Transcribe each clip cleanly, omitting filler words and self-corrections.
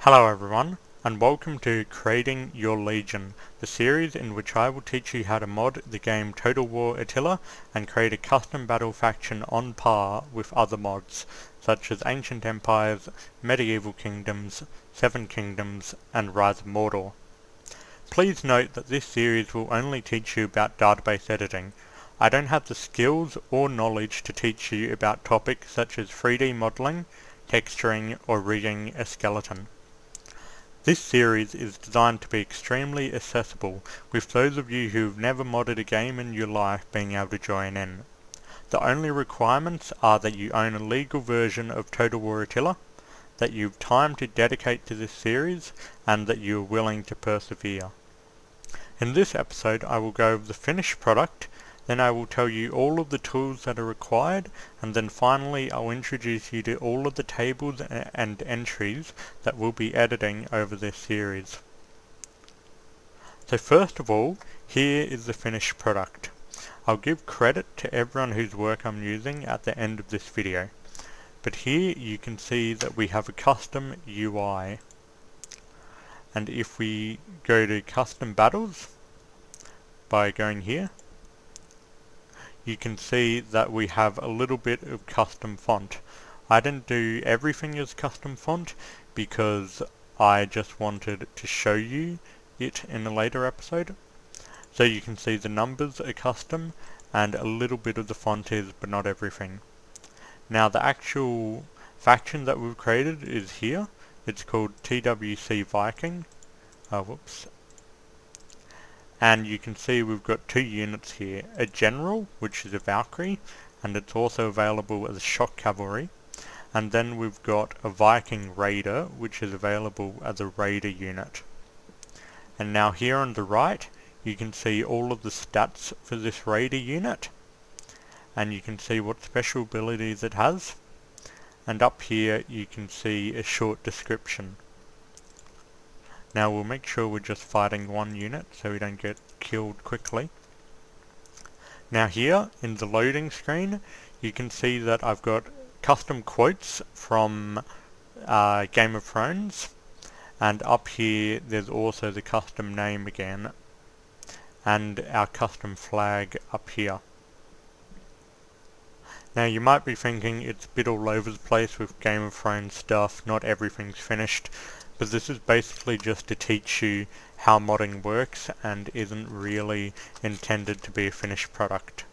Hello everyone, and welcome to Creating Your Legion, the series in which I will teach you how to mod the game Total War Attila and create a custom battle faction on par with other mods, such as Ancient Empires, Medieval Kingdoms, Seven Kingdoms, and Rise of Mordor. Please note that this series will only teach you about database editing. I don't have the skills or knowledge to teach you about topics such as 3D modeling, texturing, or rigging a skeleton. This series is designed to be extremely accessible, with those of you who've never modded a game in your life being able to join in. The only requirements are that you own a legal version of Total War Attila, that you've time to dedicate to this series, and that you are willing to persevere. In this episode I will go over the finished product, then I will tell you all of the tools that are required, and then finally I'll introduce you to all of the tables and entries that we'll be editing over this series. So first of all, here is the finished product. I'll give credit to everyone whose work I'm using at the end of this video. But here you can see that we have a custom UI. And if we go to custom battles, by going here, you can see that we have a little bit of custom font. I didn't do everything as custom font because I just wanted to show you it in a later episode. So you can see the numbers are custom and a little bit of the font is, but not everything. Now the actual faction that we've created is here. It's called TWC Viking. And you can see we've got two units here, a general, which is a Valkyrie, and it's also available as a shock cavalry, and then we've got a Viking raider, which is available as a raider unit. And now here on the right, you can see all of the stats for this raider unit, and you can see what special abilities it has, and up here you can see a short description. Now we'll make sure we're just fighting one unit so we don't get killed quickly. Now here in the loading screen you can see that I've got custom quotes from Game of Thrones, and up here there's also the custom name again and our custom flag up here. Now you might be thinking it's a bit all over the place with Game of Thrones stuff, not everything's finished. But this is basically just to teach you how modding works and isn't really intended to be a finished product.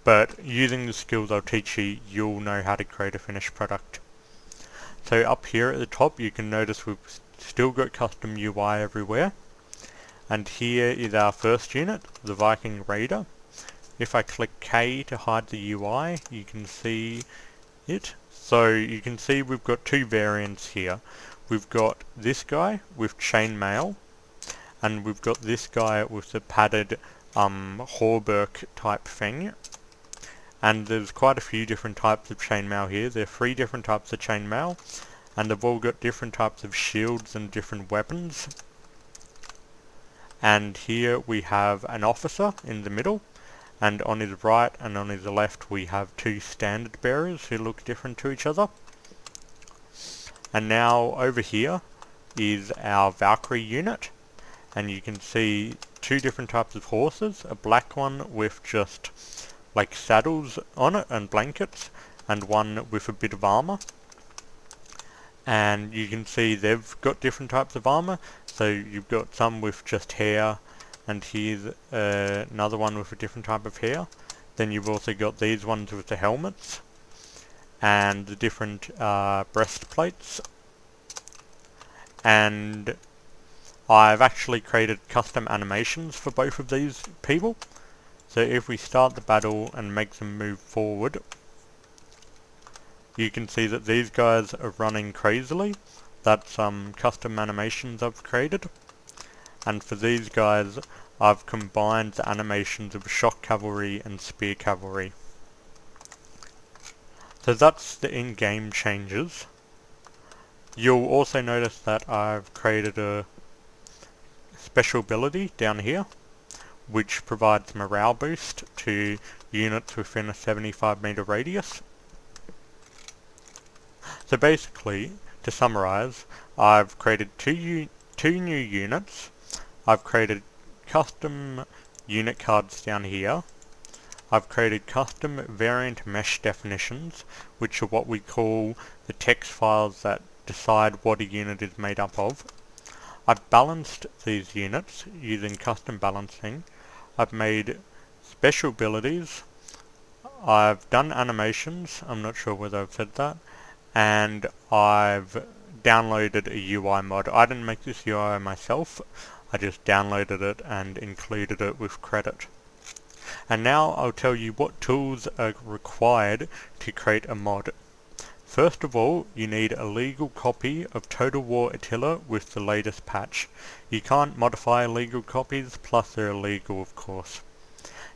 But using the skills I'll teach you, you'll know how to create a finished product. So up here at the top you can notice we've still got custom UI everywhere. And here is our first unit, the Viking Raider. If I click K to hide the UI, you can see it. So you can see we've got two variants here. We've got this guy with chainmail, and we've got this guy with the padded hauberk type thing. And there's quite a few different types of chainmail here. There are 3 different types of chainmail, and they've all got different types of shields and different weapons. And here we have an officer in the middle, and on his right and on his left we have 2 standard bearers who look different to each other. And now over here is our Valkyrie unit, and you can see 2 different types of horses, a black one with just like saddles on it and blankets, and one with a bit of armor. And you can see they've got different types of armor, so you've got some with just hair, and here's another one with a different type of hair. Then you've also got these ones with the helmets and the different breastplates. And I've actually created custom animations for both of these people. So if we start the battle and make them move forward, you can see that these guys are running crazily. That's custom animations I've created. And for these guys, I've combined the animations of shock cavalry and spear cavalry. So that's the in-game changes. You'll also notice that I've created a special ability down here, which provides morale boost to units within a 75 meter radius. So basically, to summarize, I've created two new units. I've created custom unit cards down here. I've created custom variant mesh definitions, which are what we call the text files that decide what a unit is made up of. I've balanced these units using custom balancing. I've made special abilities. I've done animations, I'm not sure whether I've said that, and I've downloaded a UI mod. I didn't make this UI myself, I just downloaded it and included it with credit. And now I'll tell you what tools are required to create a mod. First of all, you need a legal copy of Total War Attila with the latest patch. You can't modify legal copies, plus they're illegal of course.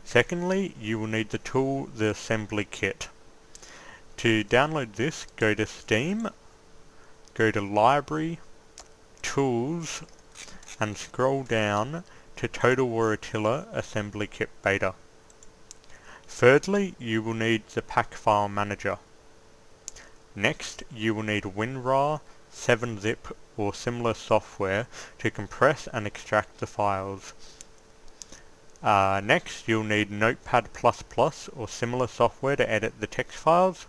Secondly, you will need the tool, the assembly kit. To download this, go to Steam, go to Library, Tools, and scroll down to Total War Attila Assembly Kit Beta. Thirdly, you will need the pack file manager. Next, you will need Winrar, 7-zip, or similar software to compress and extract the files. Next, you'll need Notepad++ or similar software to edit the text files.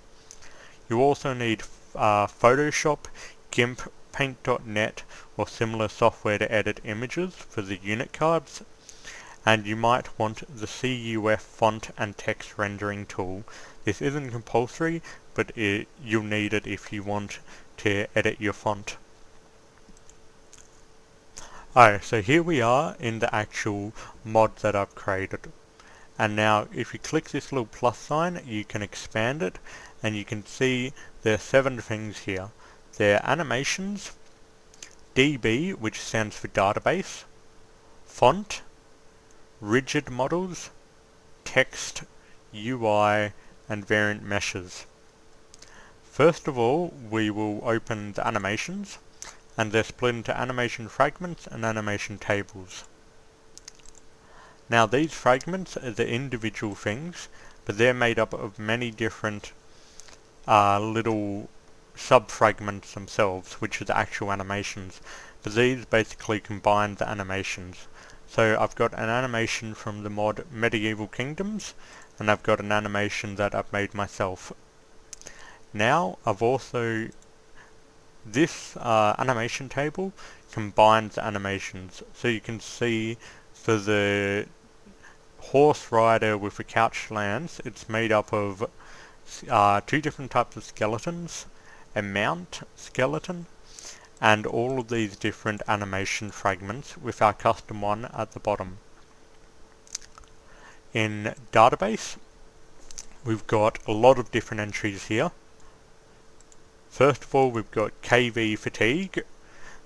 You also need Photoshop, GIMP, Paint.net or similar software to edit images for the unit cards. And you might want the CUF font and text rendering tool. This isn't compulsory, but you'll need it if you want to edit your font. Alright, so here we are in the actual mod that I've created. And now if you click this little plus sign, you can expand it and you can see there are 7 things here. There are animations, DB, which stands for database, font, rigid models, text, UI, and variant meshes. First of all, we will open the animations, and they're split into animation fragments and animation tables. Now these fragments are the individual things, but they're made up of many different little sub-fragments themselves, which are the actual animations, but these basically combine the animations. So I've got an animation from the mod Medieval Kingdoms, and I've got an animation that I've made myself. Now I've also, this animation table combines the animations, so you can see for the horse rider with a couch lance, it's made up of 2 different types of skeletons, a mount skeleton, and all of these different animation fragments with our custom one at the bottom. In database, we've got a lot of different entries here. First of all, we've got KV fatigue.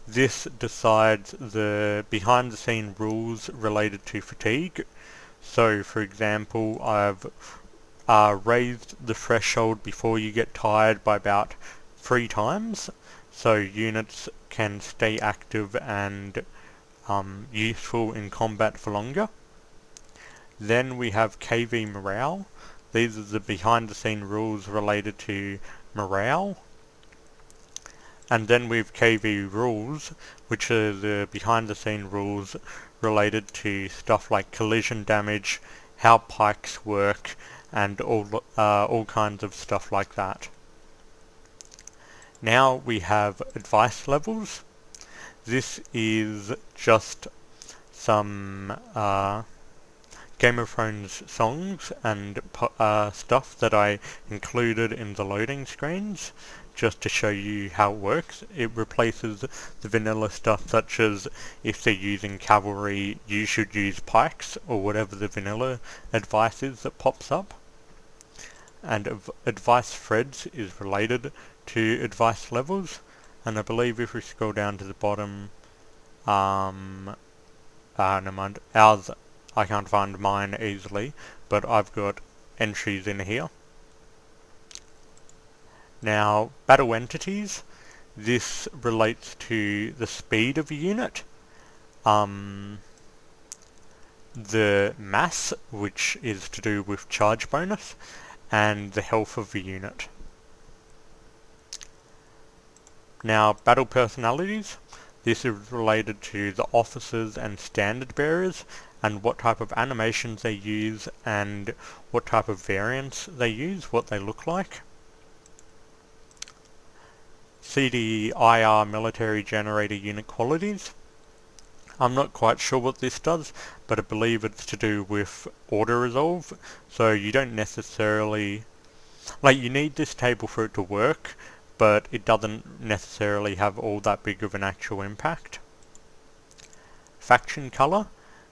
This decides the behind the scene rules related to fatigue. So for example, I've raised the threshold before you get tired by about 3 times, so units can stay active and useful in combat for longer. Then we have KV morale. These are the behind the scene rules related to morale. And then we have KV rules, which are the behind the scene rules related to stuff like collision damage, how pikes work, and all kinds of stuff like that. Now we have advice levels. This is just some Game of Thrones songs and stuff that I included in the loading screens just to show you how it works. It replaces the vanilla stuff such as if they're using cavalry you should use pikes or whatever the vanilla advice is that pops up. And advice threads is related to advice levels, and I believe if we scroll down to the bottom, never mind, ours, I can't find mine easily, but I've got entries in here. Now, battle entities, this relates to the speed of a unit, the mass, which is to do with charge bonus, and the health of the unit. Now, battle personalities. This is related to the officers and standard bearers and what type of animations they use and what type of variants they use, what they look like. CDIR military generator unit qualities. I'm not quite sure what this does, but I believe it's to do with order resolve, so you don't necessarily, like, you need this table for it to work, but it doesn't necessarily have all that big of an actual impact. Faction color.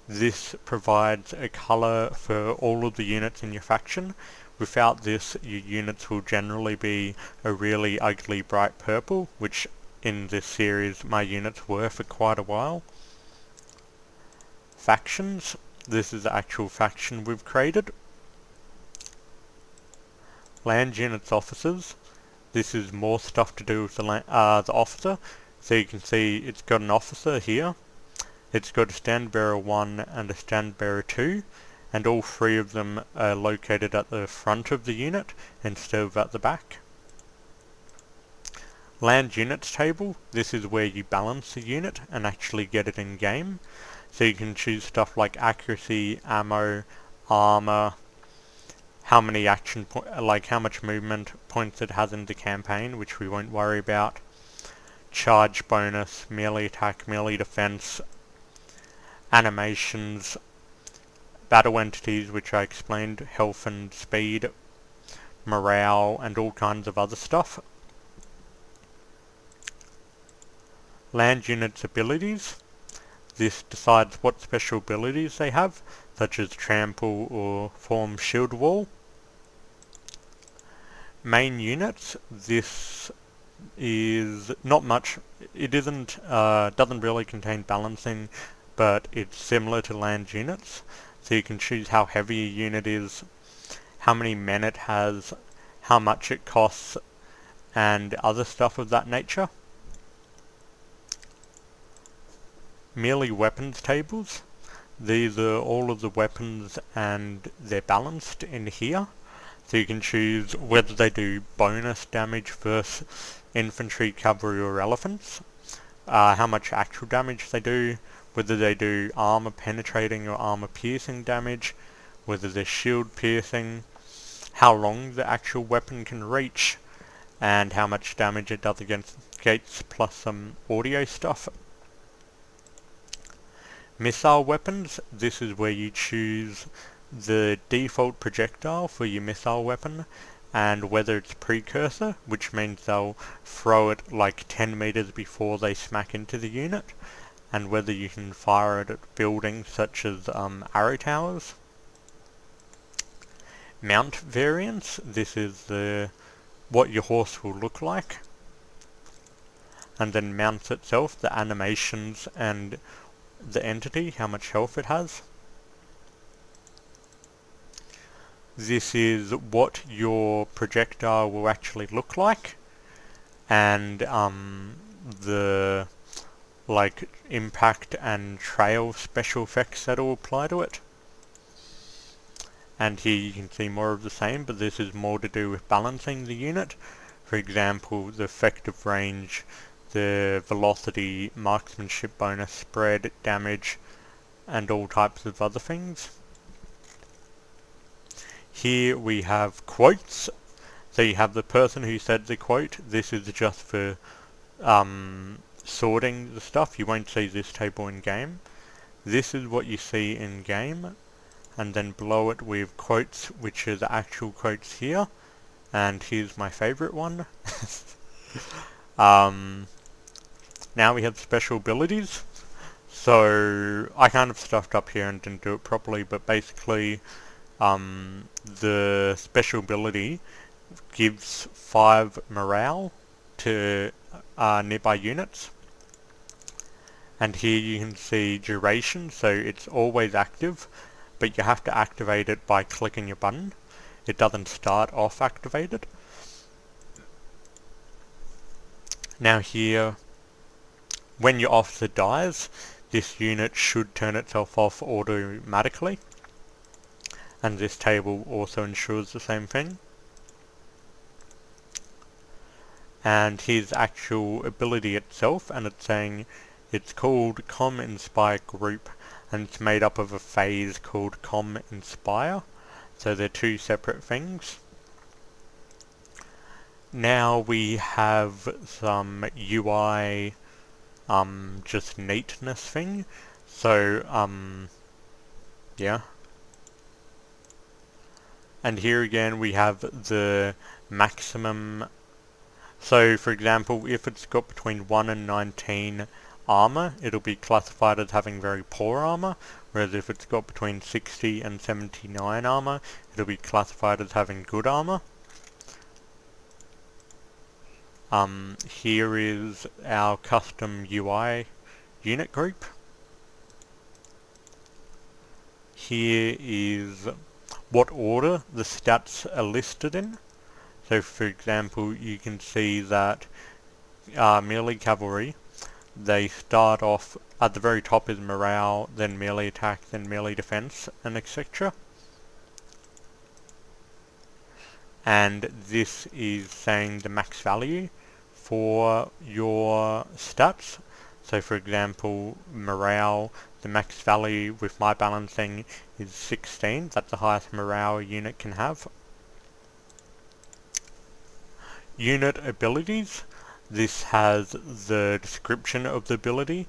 This provides a color for all of the units in your faction. Without this, your units will generally be a really ugly bright purple, which in this series my units were for quite a while. Factions. This is the actual faction we've created. Land units officers. This is more stuff to do with the officer. So you can see it's got an officer here. It's got a stand bearer 1 and a stand bearer 2, and all three of them are located at the front of the unit instead of at the back. Land units table. This is where you balance the unit and actually get it in game. So you can choose stuff like accuracy, ammo, armor, how many action like how much movement points it has in the campaign, which we won't worry about. Charge bonus, melee attack, melee defense, animations, battle entities, which I explained, health and speed, morale, and all kinds of other stuff. Land units abilities. This decides what special abilities they have, such as trample or form shield wall. Main units. This is not much. It isn't doesn't really contain balancing, but it's similar to land units. So you can choose how heavy a unit is, how many men it has, how much it costs, and other stuff of that nature. Merely weapons tables. These are all of the weapons and they're balanced in here. So you can choose whether they do bonus damage versus infantry, cavalry or elephants, how much actual damage they do, whether they do armor penetrating or armor piercing damage, whether they're shield piercing, how long the actual weapon can reach, and how much damage it does against gates, plus some audio stuff. Missile weapons. This is where you choose the default projectile for your missile weapon and whether it's precursor, which means they'll throw it like 10 meters before they smack into the unit, and whether you can fire it at buildings such as arrow towers. Mount variants. This is what your horse will look like, and then mounts itself, the animations and the entity, how much health it has. This is what your projectile will actually look like, and the like impact and trail special effects that will apply to it. And here you can see more of the same, but this is more to do with balancing the unit. For example, the effective range, the velocity, marksmanship bonus, spread, damage, and all types of other things. Here we have quotes. So you have the person who said the quote. This is just for sorting the stuff. You won't see this table in game. This is what you see in game. And then below it we have quotes, which are the actual quotes here. And here's my favorite one. Now we have special abilities. So I kind of stuffed up here and didn't do it properly, but basically the special ability gives 5 morale to nearby units. And here you can see duration, so it's always active, but you have to activate it by clicking a button. It doesn't start off activated. Now here, when your officer dies, this unit should turn itself off automatically, and this table also ensures the same thing. and his actual ability itself, and it's saying it's called Com Inspire Group, and it's made up of a phase called Com Inspire, so they're two separate things. Now we have some UI just neatness thing, so yeah. And here again we have the maximum. So for example, if it's got between 1 and 19 armor, it'll be classified as having very poor armor, whereas if it's got between 60 and 79 armor, it'll be classified as having good armor. Here is our custom UI unit group. Here is what order the stats are listed in. So for example, you can see that melee cavalry, they start off at the very top is morale, then melee attack, then melee defense, and etc. And this is saying the max value for your stats. So for example, morale, the max value with my balancing is 16. That's the highest morale a unit can have. Unit abilities. This has the description of the ability,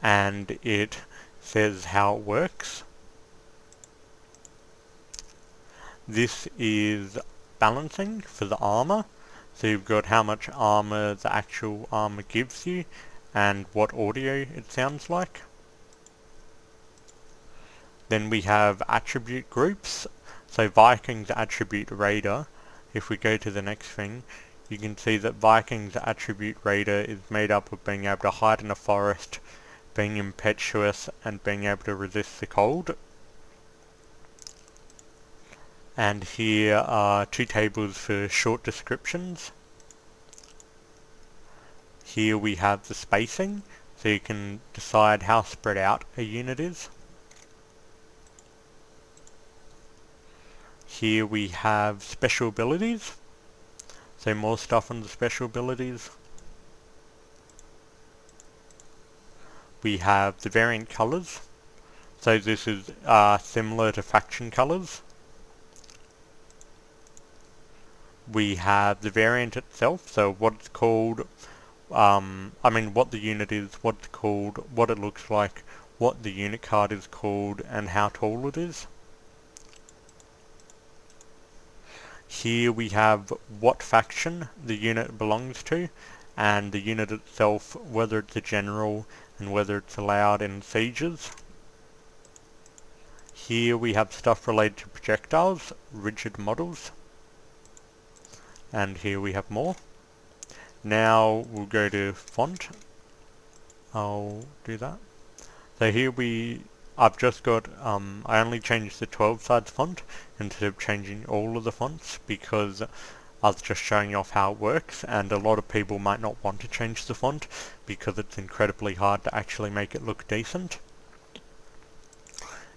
and it says how it works. This is balancing for the armor. So you've got how much armor the actual armor gives you, and what audio it sounds like. Then we have attribute groups. So Viking's attribute Raider. If we go to the next thing, you can see that Viking's attribute Raider is made up of being able to hide in a forest, being impetuous, and being able to resist the cold. And here are two tables for short descriptions. Here we have the spacing, so you can decide how spread out a unit is. Here we have special abilities, so more stuff on the special abilities. We have the variant colours, so this is similar to faction colours. We have the variant itself, so what it's called, what the unit is, what it's called, what it looks like, what the unit card is called, and how tall it is. Here we have what faction the unit belongs to, and the unit itself, whether it's a general, and whether it's allowed in sieges. Here we have stuff related to projectiles, rigid models, and here we have more. Now we'll go to font. I'll do that. So here I've just got, I only changed the 12 size font instead of changing all of the fonts because I was just showing off how it works, and a lot of people might not want to change the font because it's incredibly hard to actually make it look decent.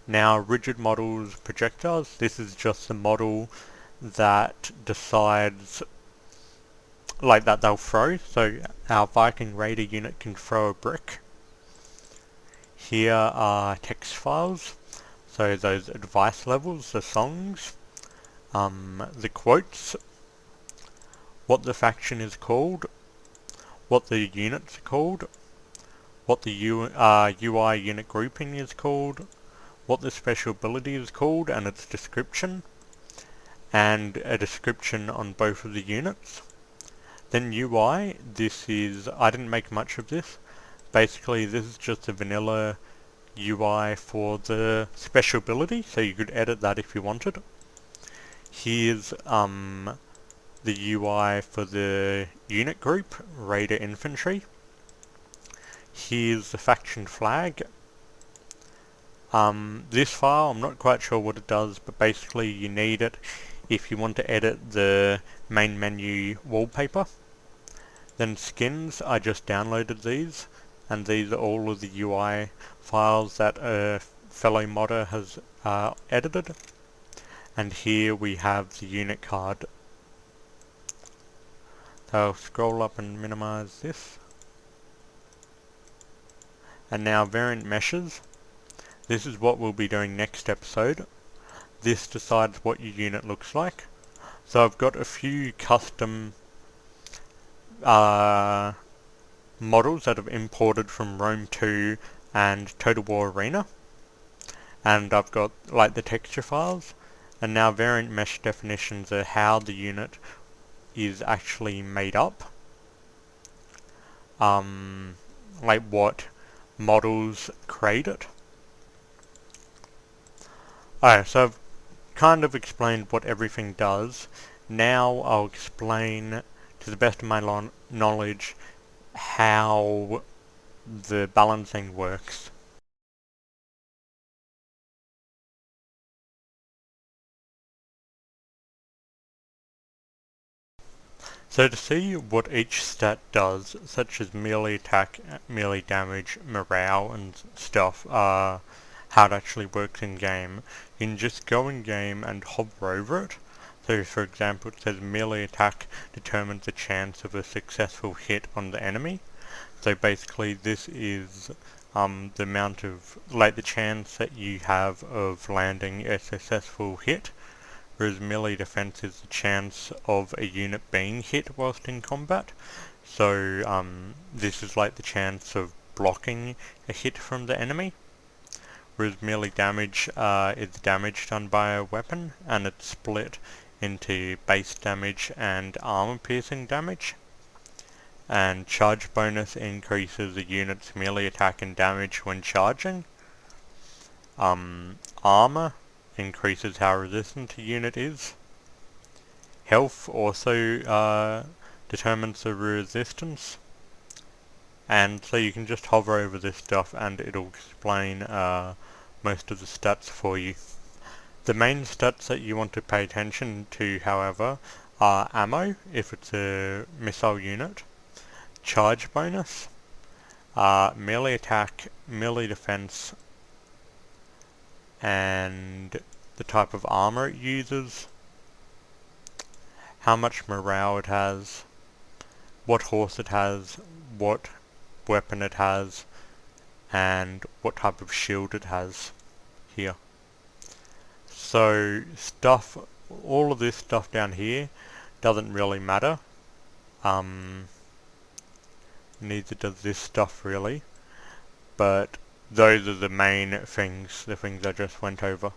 Now rigid models, projectiles, this is just the model that decides like that they'll throw, so our Viking Raider unit can throw a brick. Here are text files, so those advice levels, the songs, the quotes, what the faction is called, what the units are called, what the UI unit grouping is called, what the special ability is called and its description, and a description on both of the units. Then UI, this is, I didn't make much of this. Basically this is just a vanilla UI for the special ability, so you could edit that if you wanted. Here's the UI for the unit group, Raider Infantry. Here's the faction flag. This file, I'm not quite sure what it does, but basically you need it if you want to edit the main menu wallpaper. Then skins, I just downloaded these, and these are all of the UI files that a fellow modder has edited. And here we have the unit card. So I'll scroll up and minimize this. And now variant meshes. This is what we'll be doing next episode. This decides what your unit looks like. So I've got a few custom models that I've imported from Rome 2 and Total War Arena. And I've got like the texture files. And now variant mesh definitions are how the unit is actually made up. Like what models create it. Alright, so I've kind of explained what everything does. Now I'll explain, to the best of my knowledge, how the balancing works. So to see what each stat does, such as melee attack, melee damage, morale and stuff, how it actually works in game, you can just go in game and hover over it. So for example it says melee attack determines the chance of a successful hit on the enemy. So basically this is the amount of, like the chance that you have of landing a successful hit. Whereas melee defense is the chance of a unit being hit whilst in combat. So this is like the chance of blocking a hit from the enemy. Whereas melee damage is damage done by a weapon, and it's split into base damage and armor piercing damage. And charge bonus increases a unit's melee attack and damage when charging. Armor increases how resistant a unit is. Health also determines the resistance. And so you can just hover over this stuff and it'll explain most of the stats for you. The main stats that you want to pay attention to, however, are ammo, if it's a missile unit, charge bonus, melee attack, melee defense, and the type of armor it uses, how much morale it has, what horse it has, what weapon it has, and what type of shield it has here. So all of this stuff down here doesn't really matter. Neither does this stuff really, but those are the main things, the things I just went over.